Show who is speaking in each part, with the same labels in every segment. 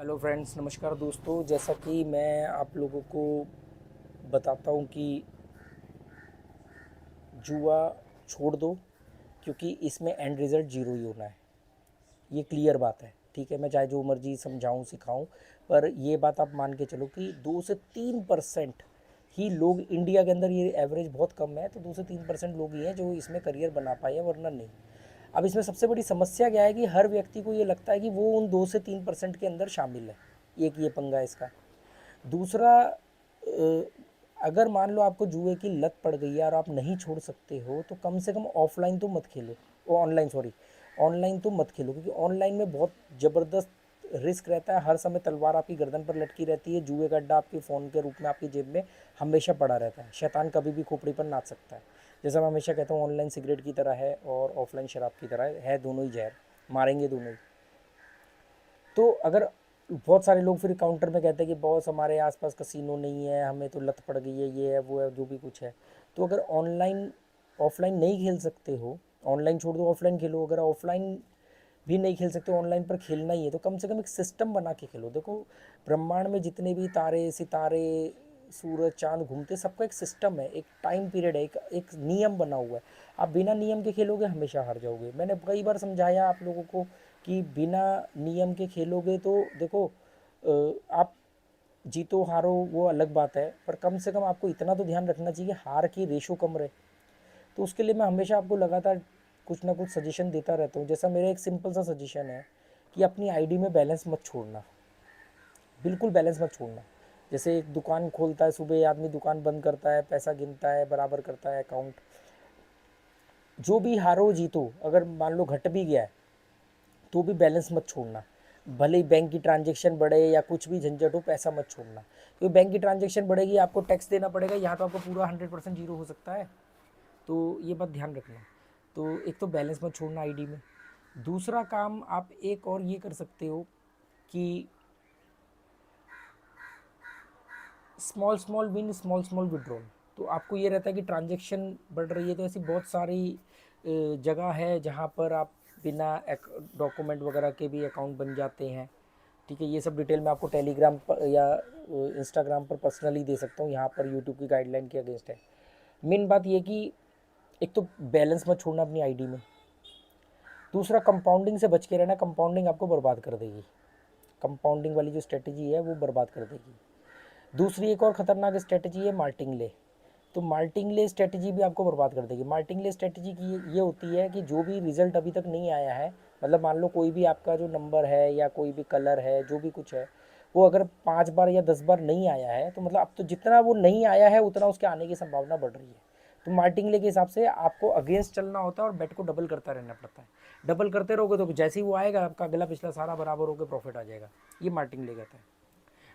Speaker 1: Hello friends, नमस्कार दोस्तों। जैसा कि मैं आप लोगों को बताता हूँ कि जुआ छोड़ दो, क्योंकि इसमें एंड रिज़ल्ट ज़ीरो ही होना है। ये क्लियर बात है, ठीक है। मैं चाहे जो मर्जी समझाऊँ सिखाऊँ, पर ये बात आप मान के चलो कि 2 से 3% ही लोग इंडिया के अंदर, ये एवरेज बहुत कम है, तो 2 से 3% लोग ही हैं जो इसमें करियर बना पाए हैं, वरना नहीं। अब इसमें सबसे बड़ी समस्या क्या है कि हर व्यक्ति को ये लगता है कि वो उन 2 से 3% के अंदर शामिल है। एक ये पंगा है इसका। दूसरा, अगर मान लो आपको जुए की लत पड़ गई है और आप नहीं छोड़ सकते हो, तो कम से कम ऑफलाइन तो मत खेलो। वो ऑनलाइन, सॉरी, ऑनलाइन तो मत खेलो, क्योंकि ऑनलाइन में बहुत ज़बरदस्त रिस्क रहता है। हर समय तलवार आपकी गर्दन पर लटकी रहती है। जुए का अड्डा आपके फ़ोन के रूप में आपकी जेब में हमेशा पड़ा रहता है। शैतान कभी भी खोपड़ी पर नाच सकता है। जैसा मैं हमेशा कहता हूँ, ऑनलाइन सिगरेट की तरह है और ऑफलाइन शराब की तरह है, दोनों ही जहर, मारेंगे दोनों ही। तो अगर बहुत सारे लोग फिर काउंटर में कहते हैं कि बॉस हमारे आसपास कसिनो नहीं है, हमें तो लत पड़ गई है, ये है वो है, जो भी कुछ है। तो अगर ऑनलाइन ऑफलाइन नहीं खेल सकते हो, ऑनलाइन छोड़ दो, ऑफलाइन खेलो। अगर ऑफलाइन भी नहीं खेल सकते, ऑनलाइन पर खेलना ही है, तो कम से कम एक सिस्टम बना के खेलो। देखो, ब्रह्मांड में जितने भी तारे सितारे, सूरज चांद घूमते, सबका एक सिस्टम है, एक टाइम पीरियड है, एक नियम बना हुआ है। आप बिना नियम के खेलोगे हमेशा हार जाओगे। मैंने कई बार समझाया आप लोगों को कि बिना नियम के खेलोगे तो देखो, आप जीतो हारो वो अलग बात है, पर कम से कम आपको इतना तो ध्यान रखना चाहिए हार की रेशो कम रहे। तो उसके लिए मैं हमेशा आपको लगातार कुछ ना कुछ सजेशन देता रहता हूँ। जैसा मेरा एक सिंपल सा सजेशन है कि अपनी आईडी में बैलेंस मत छोड़ना, बिल्कुल बैलेंस मत छोड़ना। जैसे एक दुकान खोलता है, सुबह आदमी दुकान बंद करता है, पैसा गिनता है, बराबर करता है अकाउंट। जो भी हारो जीतो, अगर मान लो घट भी गया है, तो भी बैलेंस मत छोड़ना। भले ही बैंक की ट्रांजेक्शन बढ़े या कुछ भी झंझट हो, पैसा मत छोड़ना, क्योंकि बैंक की ट्रांजेक्शन बढ़ेगी, आपको टैक्स देना पड़ेगा, यहाँ तो आपको पूरा 100% जीरो हो सकता है। तो ये बात ध्यान रखना। तो एक तो बैलेंस मत छोड़ना आईडी में। दूसरा काम आप एक और ये कर सकते हो कि small small win, small small withdrawal. तो आपको ये रहता है कि ट्रांजेक्शन बढ़ रही है, तो ऐसी बहुत सारी जगह है जहाँ पर आप बिना डॉक्यूमेंट वगैरह के भी अकाउंट बन जाते हैं। ठीक है, ये सब डिटेल मैं आपको टेलीग्राम पर या इंस्टाग्राम पर पर्सनली दे सकता हूँ, यहाँ पर यूट्यूब की गाइडलाइन के अगेंस्ट है। मेन बात ये कि एक तो बैलेंस मत छोड़ना अपनी आईडी में। दूसरा, कंपाउंडिंग से बच के रहना। कंपाउंडिंग आपको बर्बाद कर देगी। कंपाउंडिंग वाली जो स्ट्रेटजी है वो बर्बाद कर देगी। दूसरी एक और ख़तरनाक स्ट्रेटजी है मार्टिंगले। तो मार्टिंगले स्ट्रेटजी भी आपको बर्बाद कर देगी। मार्टिंगले स्ट्रेटजी की ये होती है कि जो भी रिज़ल्ट अभी तक नहीं आया है, मतलब मान लो कोई भी आपका जो नंबर है या कोई भी कलर है, जो भी कुछ है, वो अगर 5 बार या 10 बार नहीं आया है, तो मतलब अब तो जितना वो नहीं आया है उतना उसके आने की संभावना बढ़ रही है। तो मार्टिंगले के हिसाब से आपको अगेंस्ट चलना होता है और बेट को डबल करता रहना पड़ता है। डबल करते रहोगे तो जैसे ही वो आएगा, आपका अगला पिछला सारा बराबर होकर प्रॉफिट आ जाएगा। ये मार्टिंगले कहता है।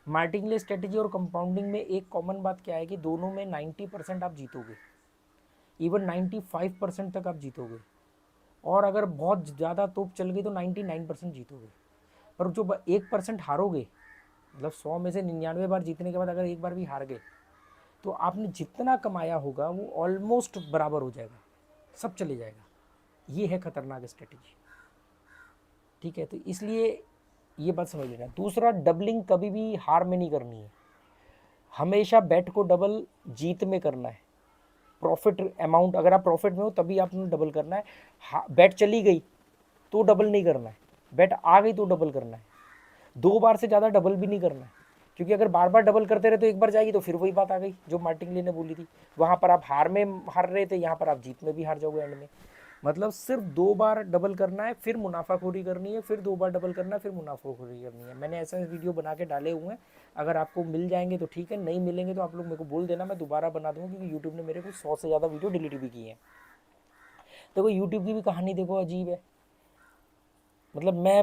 Speaker 1: मार्टिंगले स्ट्रेटजी और कंपाउंडिंग में एक कॉमन बात क्या है कि दोनों में 90% आप जीतोगे, इवन 95% तक आप जीतोगे। और अगर बहुत ज़्यादा तोप चल गई तो 99% जीतोगे। पर जो 1% हारोगे, मतलब 100 में से 99 बार जीतने के बाद अगर एक बार भी हार गए, तो आपने जितना कमाया होगा वो ऑलमोस्ट बराबर हो जाएगा, सब चले जाएगा। ये है खतरनाक स्ट्रेटजी। ठीक है, तो इसलिए ये बात समझ लेना। दूसरा, डबलिंग कभी भी हार में नहीं करनी है। हमेशा बेट को डबल जीत में करना है। प्रॉफिट अमाउंट, अगर आप प्रॉफिट में हो तभी आपने डबल करना है। बेट चली गई तो डबल नहीं करना है। बेट आ गई तो डबल करना है। 2 बार से ज़्यादा डबल भी नहीं करना है, क्योंकि अगर बार बार डबल करते रहे तो एक बार जाएगी तो फिर वही बात आ गई जो मार्टिंगले ने बोली थी। वहाँ पर आप हार में हार रहे थे, यहाँ पर आप जीत में भी हार जाओगे एंड में। मतलब सिर्फ 2 बार डबल करना है, फिर मुनाफाखोरी करनी है, फिर 2 बार डबल करना है, फिर मुनाफाखोरी करनी है। मैंने ऐसा वीडियो बना के डाले हुए हैं। अगर आपको मिल जाएंगे तो ठीक है, नहीं मिलेंगे तो आप लोग मेरे को बोल देना, मैं दोबारा बना दूंगा, क्योंकि यूट्यूब ने मेरे को 100 से ज़्यादा वीडियो डिलीट भी की है। देखो, यूट्यूब की भी कहानी देखो, अजीब है। मतलब मैं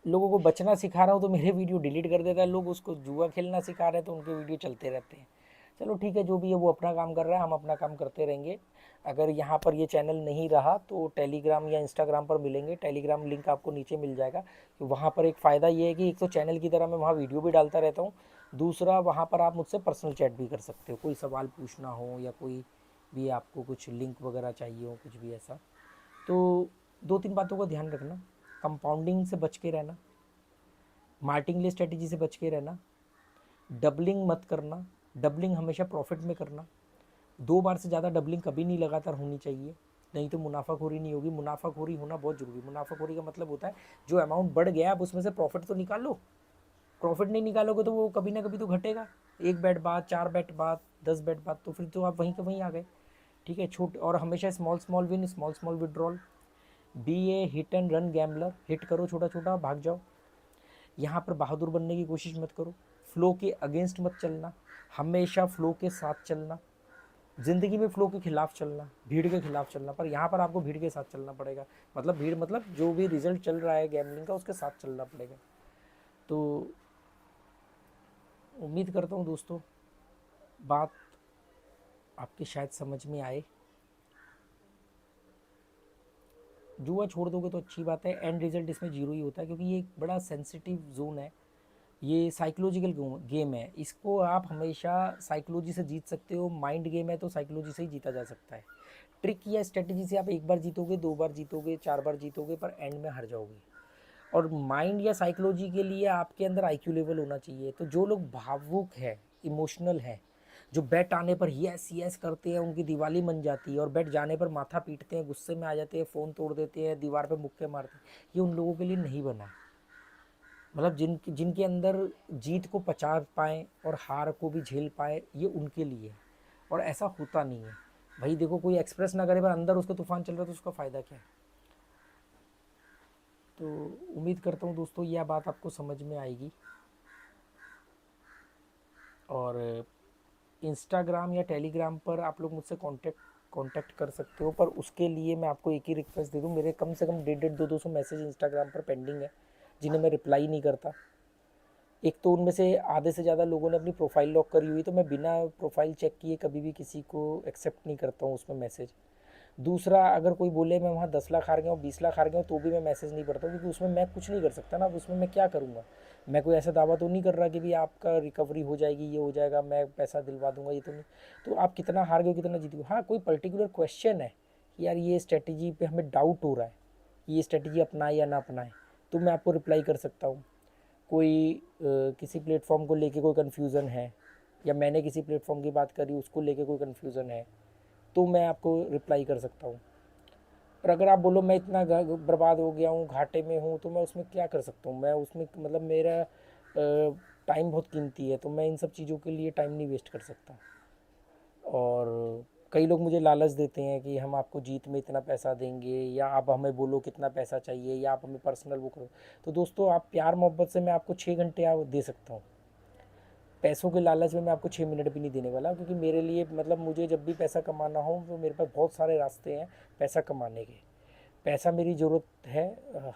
Speaker 1: लोगों को बचना सिखा रहा हूँ तो मेरे वीडियो डिलीट कर देता है। लोग उसको जुआ खेलना सिखा रहे हैं तो उनके वीडियो चलते रहते हैं। चलो ठीक है, जो भी है वो अपना काम कर रहा है, हम अपना काम करते रहेंगे। अगर यहाँ पर ये चैनल नहीं रहा तो टेलीग्राम या इंस्टाग्राम पर मिलेंगे। टेलीग्राम लिंक आपको नीचे मिल जाएगा। तो वहाँ पर एक फ़ायदा ये है कि एक तो चैनल की तरह मैं वहाँ वीडियो भी डालता रहता हूँ। दूसरा, वहाँ पर आप मुझसे पर्सनल चैट भी कर सकते हो, कोई सवाल पूछना हो या कोई भी आपको कुछ लिंक वगैरह चाहिए हो, कुछ भी ऐसा। तो 2-3 बातों का ध्यान रखना। कंपाउंडिंग से बच के रहना, मार्टिंगले स्ट्रेटेजी से बच के रहना, डबलिंग मत करना, डबलिंग हमेशा प्रॉफिट में करना, 2 बार से ज़्यादा डबलिंग कभी नहीं लगातार होनी चाहिए, नहीं तो मुनाफाखोरी नहीं होगी। मुनाफाखोरी होना बहुत जरूरी है। मुनाफाखोरी का मतलब होता है जो अमाउंट बढ़ गया आप उसमें से प्रॉफिट तो निकाल लो, प्रॉफिट नहीं निकालोगे तो वो कभी ना कभी तो घटेगा, 1 बेट बाद, 4 बेट बाद, 10 बेट बाद, तो फिर तो आप वहीं के वहीं आ गए। ठीक है, छोटे और हमेशा small small win, small small withdrawal. Be a hit and run gambler, hit करो छोटा छोटा, भाग जाओ। यहाँ पर बहादुर बनने की कोशिश मत करो, फ्लो के अगेंस्ट मत चलना, हमेशा फ्लो के साथ चलना। ज़िंदगी में फ्लो के खिलाफ चलना, भीड़ के खिलाफ चलना, पर यहाँ पर आपको भीड़ के साथ चलना पड़ेगा। मतलब भीड़ मतलब जो भी रिजल्ट चल रहा है गैम्बलिंग का उसके साथ चलना पड़ेगा। तो उम्मीद करता हूँ दोस्तों बात आपके शायद समझ में आए। जुआ छोड़ दोगे तो अच्छी बात है, एंड रिजल्ट इसमें जीरो ही होता है क्योंकि ये एक बड़ा सेंसिटिव जोन है, ये साइकोलॉजिकल गेम है, इसको आप हमेशा साइकोलॉजी से जीत सकते हो। माइंड गेम है तो साइकोलॉजी से ही जीता जा सकता है। ट्रिक या स्ट्रेटजी से आप 1 बार जीतोगे, 2 बार जीतोगे, 4 बार जीतोगे, पर एंड में हार जाओगे। और माइंड या साइकोलॉजी के लिए आपके अंदर आईक्यू लेवल होना चाहिए। तो जो लोग भावुक है, इमोशनल है, जो बेट आने पर यस यस करते हैं, उनकी दिवाली मन जाती है, और बेट जाने पर माथा पीटते हैं, गुस्से में आ जाते हैं, फ़ोन तोड़ देते हैं, दीवार पे मुक्के मारते हैं, ये उन लोगों के लिए नहीं बना है। मतलब जिनके अंदर जीत को पचा पाएँ और हार को भी झेल पाए, ये उनके लिए है। और ऐसा होता नहीं है भाई। देखो कोई एक्सप्रेस ना करे पर अंदर उसका तूफान चल रहा है तो उसका फ़ायदा क्या है। तो उम्मीद करता हूँ दोस्तों यह बात आपको समझ में आएगी। और इंस्टाग्राम या टेलीग्राम पर आप लोग मुझसे कांटेक्ट कर सकते हो, पर उसके लिए मैं आपको एक ही रिक्वेस्ट दे दूँ, मेरे कम से कम 150-200 मैसेज इंस्टाग्राम पर पेंडिंग है जिन्हें मैं रिप्लाई नहीं करता। एक तो उनमें से आधे से ज़्यादा लोगों ने अपनी प्रोफाइल लॉक करी हुई, तो मैं बिना प्रोफाइल चेक किए कभी भी किसी को एक्सेप्ट नहीं करता हूँ उसमें मैसेज। दूसरा, अगर कोई बोले मैं वहाँ 10 लाख हार गया हूँ, 20 लाख हार गया हूँ, तो भी मैं मैसेज नहीं पढ़ता हूँ, क्योंकि उसमें मैं कुछ नहीं कर सकता ना। उसमें मैं क्या करूँगा। मैं कोई ऐसा दावा तो नहीं कर रहा कि भी आपका रिकवरी हो जाएगी, ये हो जाएगा, मैं पैसा दिलवा दूंगा, ये तो नहीं। तो आप कितना हार गए हो, कितना जीत गए। हाँ, कोई पर्टिकुलर क्वेश्चन है कि यार ये स्ट्रेटेजी पे हमें डाउट हो रहा है, ये स्ट्रेटेजी अपनाए या ना अपनाए, तो मैं आपको रिप्लाई कर सकता हूँ। कोई किसी प्लेटफॉर्म को लेके कोई कन्फ्यूज़न है, या मैंने किसी प्लेटफॉर्म की बात करी उसको लेके कोई कन्फ्यूज़न है, तो मैं आपको रिप्लाई कर सकता हूँ। पर अगर आप बोलो मैं इतना बर्बाद हो गया हूँ, घाटे में हूँ, तो मैं उसमें क्या कर सकता हूँ। मैं उसमें मतलब मेरा टाइम बहुत कीमती है, तो मैं इन सब चीज़ों के लिए टाइम नहीं वेस्ट कर सकता। और कई लोग मुझे लालच देते हैं कि हम आपको जीत में इतना पैसा देंगे, या आप हमें बोलो कितना पैसा चाहिए, या आप हमें पर्सनल वो करो। तो दोस्तों आप प्यार मोहब्बत से मैं आपको 6 घंटे दे सकता हूँ, पैसों के लालच में मैं आपको 6 मिनट भी नहीं देने वाला, क्योंकि मेरे लिए मतलब मुझे जब भी पैसा कमाना हो तो मेरे पास बहुत सारे रास्ते हैं पैसा कमाने के। पैसा मेरी ज़रूरत है,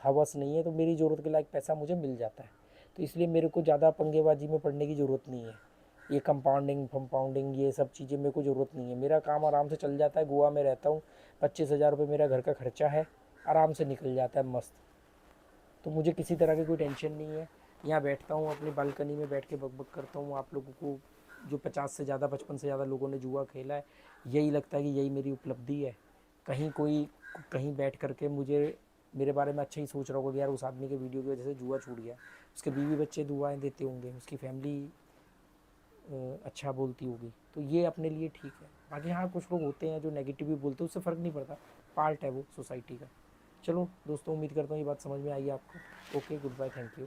Speaker 1: हवस नहीं है। तो मेरी ज़रूरत के लायक पैसा मुझे मिल जाता है, तो इसलिए मेरे को ज़्यादा पंगेबाजी में पड़ने की ज़रूरत नहीं है। ये कंपाउंडिंग फंपाउंडिंग ये सब चीज़ें मेरे को ज़रूरत नहीं है। मेरा काम आराम से चल जाता है। गोवा में रहता हूँ, 25,000 रुपये मेरा घर का खर्चा है, आराम से निकल जाता है मस्त। तो मुझे किसी तरह की कोई टेंशन नहीं है। यहाँ बैठता हूँ अपनी बालकनी में, बैठ के बकबक करता हूँ। आप लोगों को जो 50 से ज़्यादा 55 से ज़्यादा लोगों ने जुआ खेला है, यही लगता है कि यही मेरी उपलब्धि है। कहीं कोई कहीं बैठ करके मुझे मेरे बारे में अच्छा ही सोच रहा होगा कि यार उस आदमी के वीडियो की वजह से जुआ छूट गया, उसके बीवी बच्चे दुआएं देते होंगे, उसकी फैमिली अच्छा बोलती होगी, तो ये अपने लिए ठीक है। बाकी हाँ, कुछ लोग होते हैं जो नेगेटिव भी बोलते हैं, उससे फ़र्क नहीं पड़ता, पार्ट है वो सोसाइटी का। चलो दोस्तों, उम्मीद करता हूँ ये बात समझ में आई आपको। Okay, good bye, thank you.